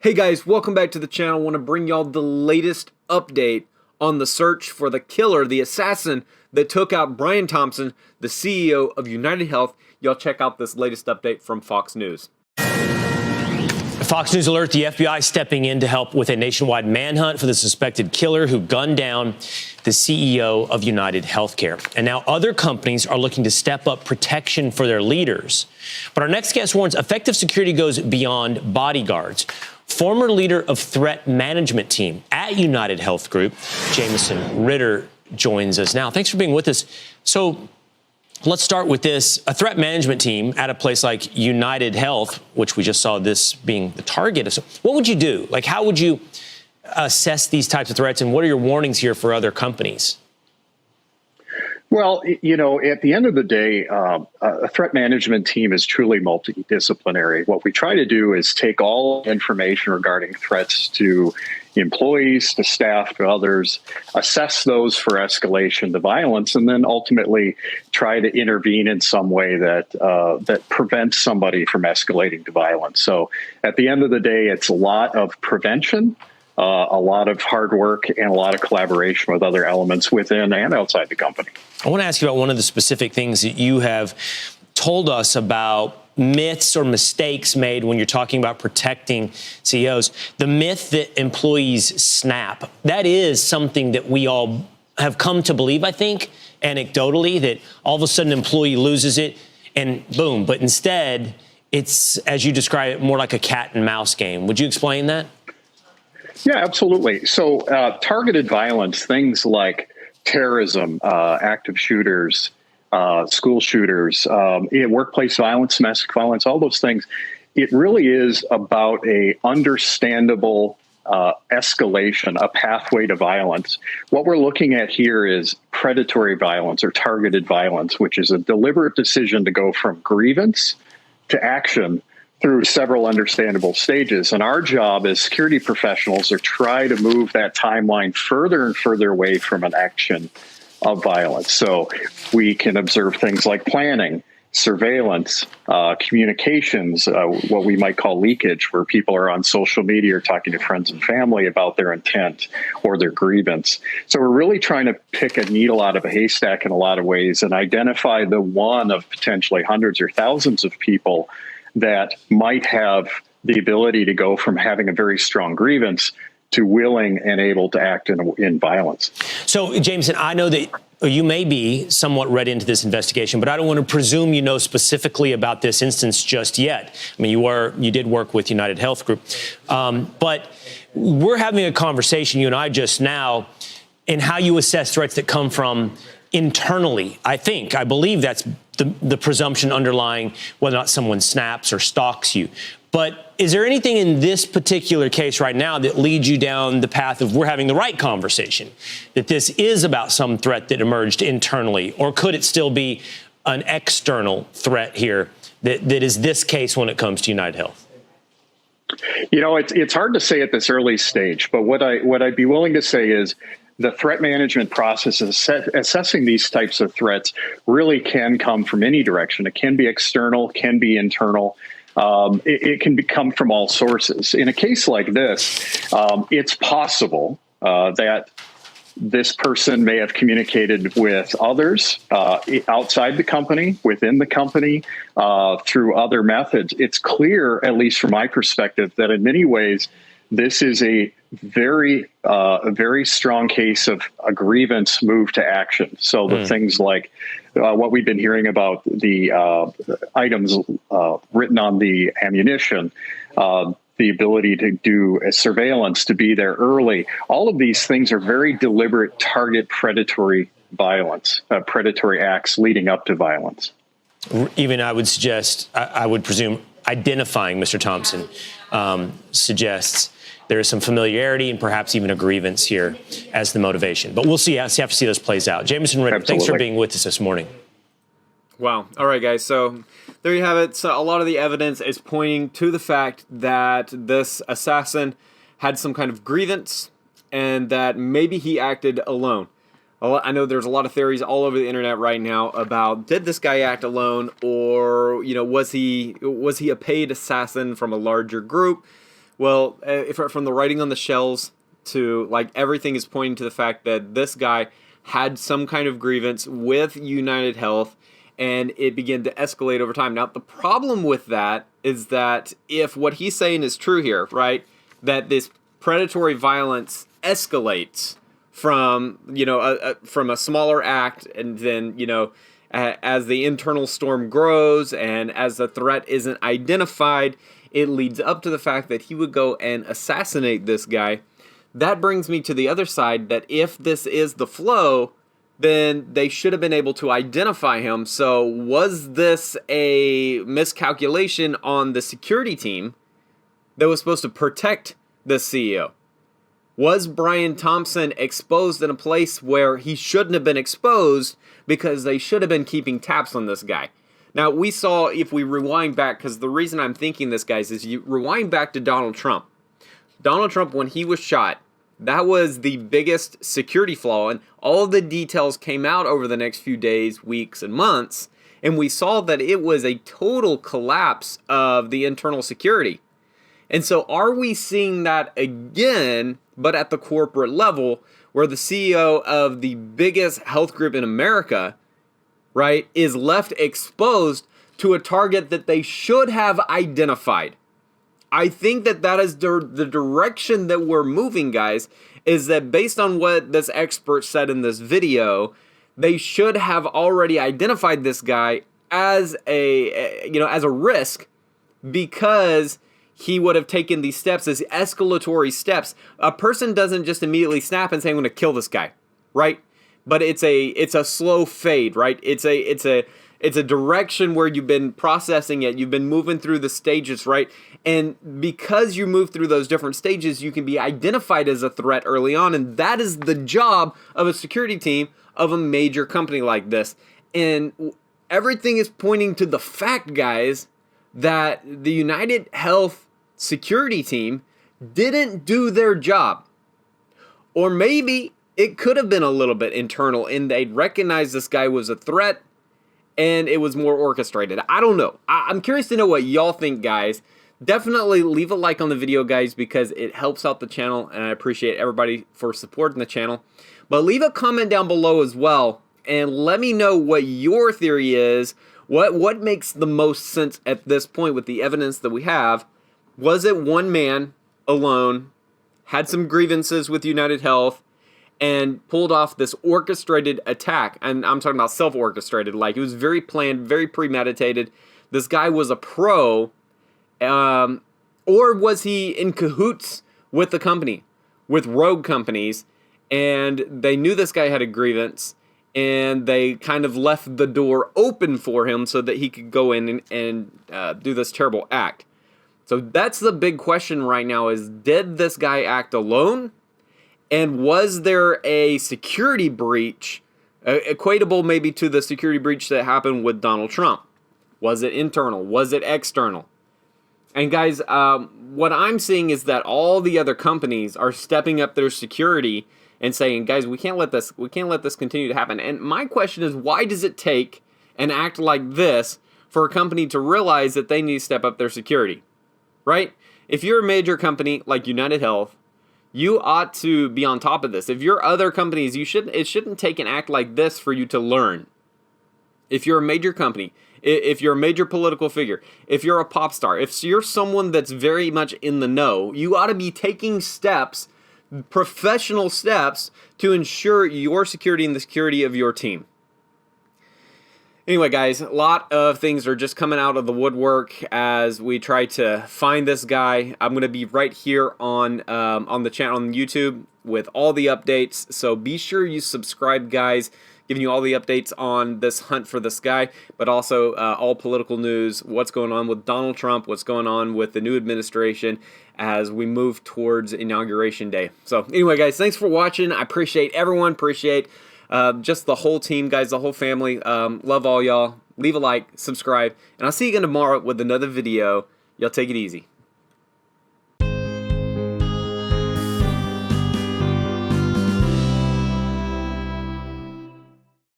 Hey guys, welcome back to the channel. I want to bring y'all the latest update on the search for the killer, the assassin that took out Brian Thompson, the CEO of UnitedHealth. Y'all check out this latest update from Fox News. Fox News alert, the FBI stepping in to help with a nationwide manhunt for the suspected killer who gunned down the CEO of UnitedHealthcare. And now other companies are looking to step up protection for their leaders. But our next guest warns effective security goes beyond bodyguards. Former leader of threat management team at UnitedHealth Group, Jameson Ritter, joins us now. Thanks for being with us. So let's start with this. A threat management team at a place like UnitedHealth, which we just saw this being the target. So what would you do? Like, how would you assess these types of threats, and what are your warnings here for other companies? Well, you know, at the end of the day, a threat management team is truly multidisciplinary. What we try to do is take all information regarding threats to employees, to staff, to others, assess those for escalation to violence, and then ultimately try to intervene in some way that that prevents somebody from escalating to violence. So at the end of the day, it's a lot of prevention, a lot of hard work, and a lot of collaboration with other elements within and outside the company. I want to ask you about one of the specific things that you have told us about myths or mistakes made when you're talking about protecting CEOs. The myth that employees snap. That is something that we all have come to believe, I think, anecdotally, that all of a sudden an employee loses it and boom. But instead, it's, as you describe it, more like a cat and mouse game. Would you explain that? Yeah, absolutely. So targeted violence, things like terrorism, active shooters, school shooters, workplace violence, domestic violence, all those things, it really is about a understandable escalation, a pathway to violence. What we're looking at here is predatory violence or targeted violence, which is a deliberate decision to go from grievance to action through several understandable stages. And our job as security professionals are try to move that timeline further and further away from an action of violence. So we can observe things like planning, surveillance, communications, what we might call leakage, where people are on social media or talking to friends and family about their intent or their grievance. So we're really trying to pick a needle out of a haystack in a lot of ways and identify the one of potentially hundreds or thousands of people that might have the ability to go from having a very strong grievance to willing and able to act in violence. So, Jameson, I know that you may be somewhat read into this investigation, but I don't want to presume you know specifically about this instance just yet. I mean, you did work with UnitedHealth Group, but we're having a conversation, you and I, just now, in how you assess threats that come from internally. I believe that's the presumption underlying whether or not someone snaps or stalks you. But is there anything in this particular case right now that leads you down the path of we're having the right conversation, that this is about some threat that emerged internally? Or could it still be an external threat here that is this case when it comes to UnitedHealth? You know, it's hard to say at this early stage, but what I'd be willing to say is the threat management process of assessing these types of threats really can come from any direction. It can be external, can be internal. It can come from all sources. In a case like this, it's possible that this person may have communicated with others outside the company, within the company, through other methods. It's clear, at least from my perspective, that in many ways, this is a very strong case of a grievance move to action. So the things like what we've been hearing about the items written on the ammunition, the ability to do a surveillance, to be there early. All of these things are very deliberate, target predatory violence, predatory acts leading up to violence. Even I would suggest, I would presume, identifying Mr. Thompson suggests there is some familiarity and perhaps even a grievance here as the motivation. But we'll see. I have to see those plays out. Jameson Ritter, thanks for being with us this morning. Wow. All right, guys. So there you have it. So a lot of the evidence is pointing to the fact that this assassin had some kind of grievance and that maybe he acted alone. I know there's a lot of theories all over the internet right now about, did this guy act alone, or was he a paid assassin from a larger group? Well, if from the writing on the shells to like everything is pointing to the fact that this guy had some kind of grievance with United Health, and it began to escalate over time. Now, the problem with that is that if what he's saying is true here, right, that this predatory violence escalates from, from a smaller act, and then, as the internal storm grows and as the threat isn't identified, it leads up to the fact that he would go and assassinate this guy. That brings me to the other side, that if this is the flow, then they should have been able to identify him. So was this a miscalculation on the security team that was supposed to protect the CEO? Was Brian Thompson exposed in a place where he shouldn't have been exposed because they should have been keeping tabs on this guy? Now, we saw, if we rewind back, because the reason I'm thinking this, guys, is you rewind back to Donald Trump. Donald Trump, when he was shot, that was the biggest security flaw, and all the details came out over the next few days, weeks, and months, and we saw that it was a total collapse of the internal security. And so are we seeing that again, but at the corporate level, where the CEO of the biggest health group in America, right, is left exposed to a target that they should have identified? I think that is the direction that we're moving, guys, is that based on what this expert said in this video, they should have already identified this guy as as a risk, because he would have taken these steps as escalatory steps. A person doesn't just immediately snap and say, I'm going to kill this guy, right? But it's a slow fade, right? It's a direction where you've been processing it. You've been moving through the stages, right? And because you move through those different stages, you can be identified as a threat early on. And that is the job of a security team of a major company like this. And everything is pointing to the fact, guys, that the United Health security team didn't do their job. Or maybe it could have been a little bit internal, and they recognized this guy was a threat, and it was more orchestrated. I don't know. I'm curious to know what y'all think, guys. Definitely leave a like on the video, guys, because it helps out the channel, and I appreciate everybody for supporting the channel. But leave a comment down below as well, and let me know what your theory is. What makes the most sense at this point with the evidence that we have? Was it one man alone, had some grievances with United Health, and pulled off this orchestrated attack? And I'm talking about self-orchestrated, like it was very planned, very premeditated. This guy was a pro, or was he in cahoots with the company, with rogue companies, and they knew this guy had a grievance, and they kind of left the door open for him so that he could go in and do this terrible act? So that's the big question right now, is did this guy act alone? And was there a security breach, equatable maybe to the security breach that happened with Donald Trump? Was it internal? Was it external? And guys, what I'm seeing is that all the other companies are stepping up their security and saying, guys, we can't let this continue to happen. And my question is, why does it take an act like this for a company to realize that they need to step up their security? Right? If you're a major company like United Health, you ought to be on top of this. If you're other companies, it shouldn't take an act like this for you to learn. If you're a major company, if you're a major political figure, if you're a pop star, if you're someone that's very much in the know, you ought to be taking steps, professional steps, to ensure your security and the security of your team. Anyway, guys, a lot of things are just coming out of the woodwork as we try to find this guy. I'm going to be right here on the channel on YouTube with all the updates. So be sure you subscribe, guys, giving you all the updates on this hunt for this guy, but also all political news, what's going on with Donald Trump, what's going on with the new administration as we move towards Inauguration Day. So anyway, guys, thanks for watching. I appreciate everyone. Appreciate just the whole team, guys, the whole family. Love all y'all. Leave a like, subscribe, and I'll see you again tomorrow with another video. Y'all take it easy.